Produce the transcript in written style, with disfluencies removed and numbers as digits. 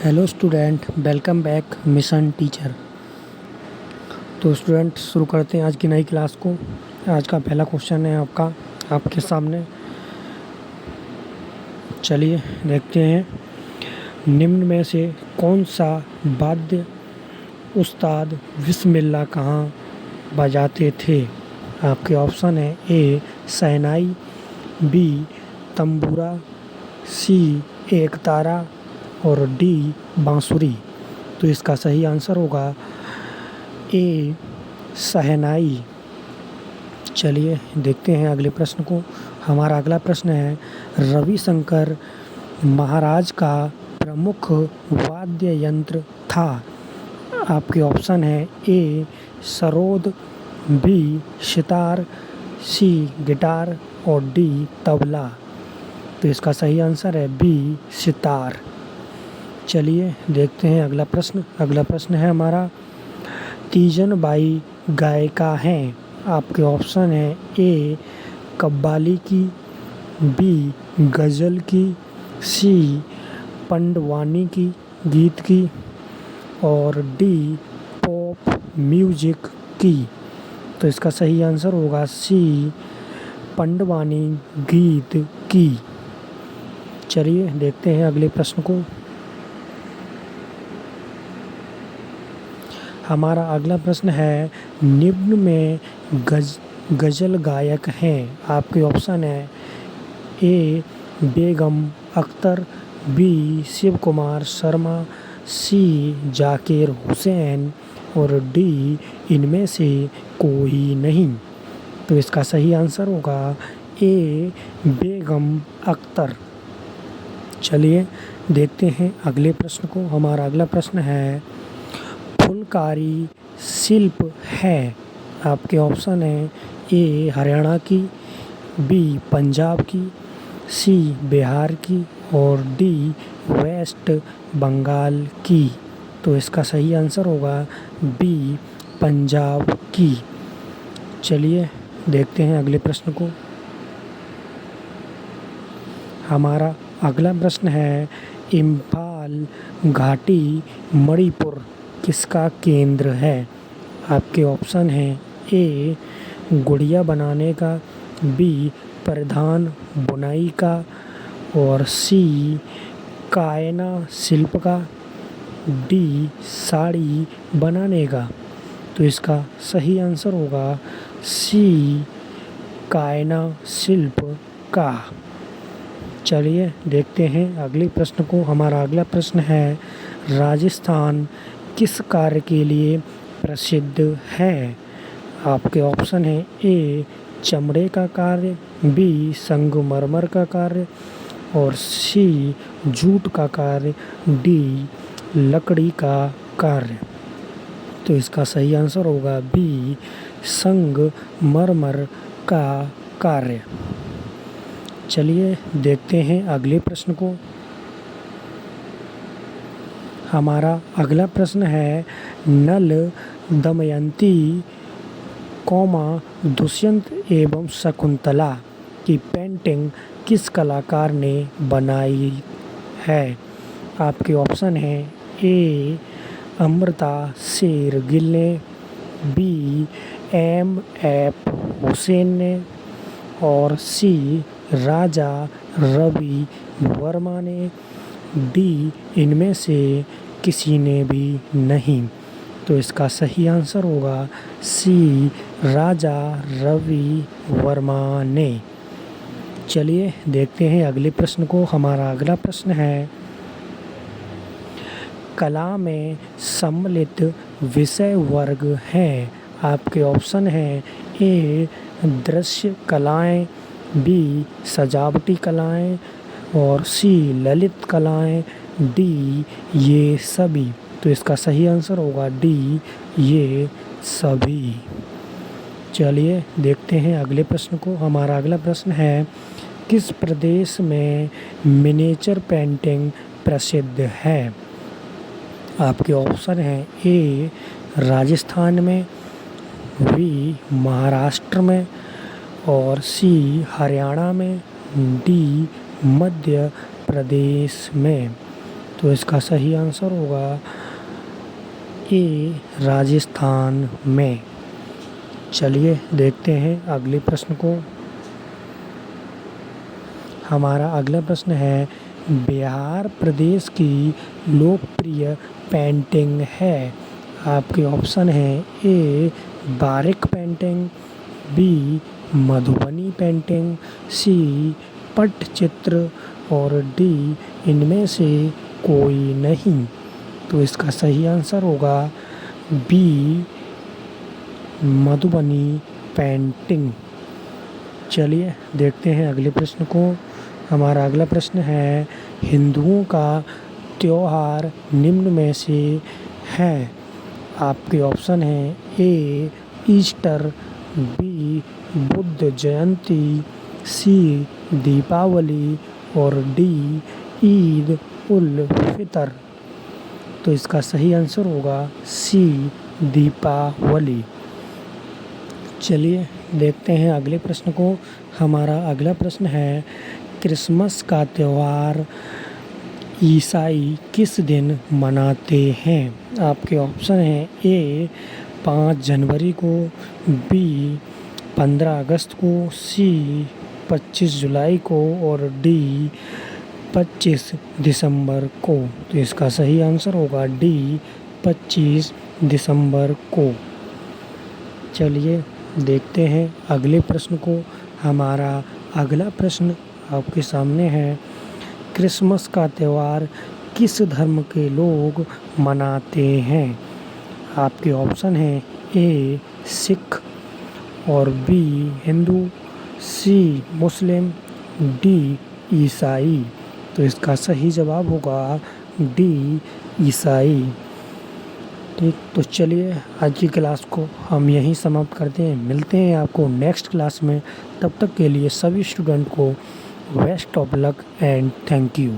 Hello student, welcome back mission teacher. तो student शुरू करते हैं आज की नई क्लास को। आज का पहला क्वेश्चन है आपके सामने। चलिए देखते हैं, निम्न में से कौन सा वाद्य उस्ताद बिस्मिल्लाह कहाँ बजाते थे। आपके ऑप्शन है ए शहनाई, बी तंबूरा, सी एकतारा और डी बांसुरी। तो इसका सही आंसर होगा ए शहनाई। चलिए देखते हैं अगले प्रश्न को। हमारा अगला प्रश्न है, रविशंकर महाराज का प्रमुख वाद्य यंत्र था। आपके ऑप्शन है ए सरोद, बी सितार, सी गिटार और डी तबला। तो इसका सही आंसर है बी सितार। चलिए देखते हैं अगला प्रश्न। अगला प्रश्न है हमारा, तीजन बाई गायिका हैं। आपके ऑप्शन है ए कव्वाली की, बी गज़ल की, सी पंडवानी की गीत की और डी पॉप म्यूजिक की। तो इसका सही आंसर होगा सी पंडवानी गीत की। चलिए देखते हैं अगले प्रश्न को। हमारा अगला प्रश्न है, निम्न में गज़ल गायक हैं। आपके ऑप्शन है ए बेगम अख्तर, बी शिव कुमार शर्मा, सी जाकिर हुसैन और डी इनमें से कोई नहीं। तो इसका सही आंसर होगा ए बेगम अख्तर। चलिए देखते हैं अगले प्रश्न को। हमारा अगला प्रश्न है, फुलकारी शिल्प है। आपके ऑप्शन है ए हरियाणा की, बी पंजाब की, सी बिहार की और डी वेस्ट बंगाल की। तो इसका सही आंसर होगा बी पंजाब की। चलिए देखते हैं अगले प्रश्न को। हमारा अगला प्रश्न है, इम्फाल घाटी मणिपुर किसका केंद्र है। आपके ऑप्शन हैं ए गुड़िया बनाने का, बी परिधान बुनाई का और सी कायना शिल्प का, डी साड़ी बनाने का। तो इसका सही आंसर होगा सी कायना शिल्प का। चलिए देखते हैं अगले प्रश्न को। हमारा अगला प्रश्न है, राजस्थान किस कार्य के लिए प्रसिद्ध है। आपके ऑप्शन है ए चमड़े का कार्य, बी संगमरमर का कार्य और सी जूट का कार्य, डी लकड़ी का कार्य। तो इसका सही आंसर होगा बी संगमरमर का कार्य। चलिए देखते हैं अगले प्रश्न को। हमारा अगला प्रश्न है, नल दमयंती दुष्यंत एवं शकुंतला की पेंटिंग किस कलाकार ने बनाई है। आपके ऑप्शन है ए अमृता शेरगिल ने, बी एम.एफ. हुसैन ने और सी राजा रवि वर्मा ने, डी इनमें से किसी ने भी नहीं। तो इसका सही आंसर होगा सी राजा रवि वर्मा ने। चलिए देखते हैं अगले प्रश्न को। हमारा अगला प्रश्न है, कला में सम्मिलित विषय वर्ग हैं। आपके ऑप्शन हैं ए दृश्य कलाएं, बी सजावटी कलाएं और सी ललित कलाएं, डी ये सभी। तो इसका सही आंसर होगा डी ये सभी। चलिए देखते हैं अगले प्रश्न को। हमारा अगला प्रश्न है, किस प्रदेश में मिनिएचर पेंटिंग प्रसिद्ध है। आपके ऑप्शन हैं ए राजस्थान में, बी महाराष्ट्र में और सी हरियाणा में, डी मध्य प्रदेश में। तो इसका सही आंसर होगा ए, राजस्थान में। चलिए देखते हैं अगले प्रश्न को। हमारा अगला प्रश्न है, बिहार प्रदेश की लोकप्रिय पेंटिंग है। आपके ऑप्शन है ए, बारिक पेंटिंग, बी, मधुबनी पेंटिंग, सी, पट्टचित्र और डी, इनमें से कोई नहीं। तो इसका सही आंसर होगा बी, मधुबनी पेंटिंग। चलिए देखते हैं अगले प्रश्न को। हमारा अगला प्रश्न है, हिंदुओं का त्योहार निम्न में से है। आपके ऑप्शन है ए, ईस्टर, बी, बुद्ध जयंती, सी, दीपावली और डी, ईद उल फितर। तो इसका सही आंसर होगा सी, दीपावली। चलिए देखते हैं अगले प्रश्न को। हमारा अगला प्रश्न है, क्रिसमस का त्यौहार ईसाई किस दिन मनाते हैं। आपके ऑप्शन हैं ए, 5 जनवरी को, बी, 15 अगस्त को, सी, 25 जुलाई को और डी, 25 दिसंबर को। तो इसका सही आंसर होगा डी, 25 दिसंबर को। चलिए देखते हैं अगले प्रश्न को। हमारा अगला प्रश्न आपके सामने है, क्रिसमस का त्यौहार किस धर्म के लोग मनाते हैं। आपके ऑप्शन हैं ए, सिख और बी, हिंदू, सी, मुस्लिम, डी, ईसाई। तो इसका सही जवाब होगा डी, ईसाई। ठीक, तो चलिए आज की क्लास को हम यहीं समाप्त करते हैं। मिलते हैं आपको नेक्स्ट क्लास में। तब तक के लिए सभी स्टूडेंट को best of luck and thank you.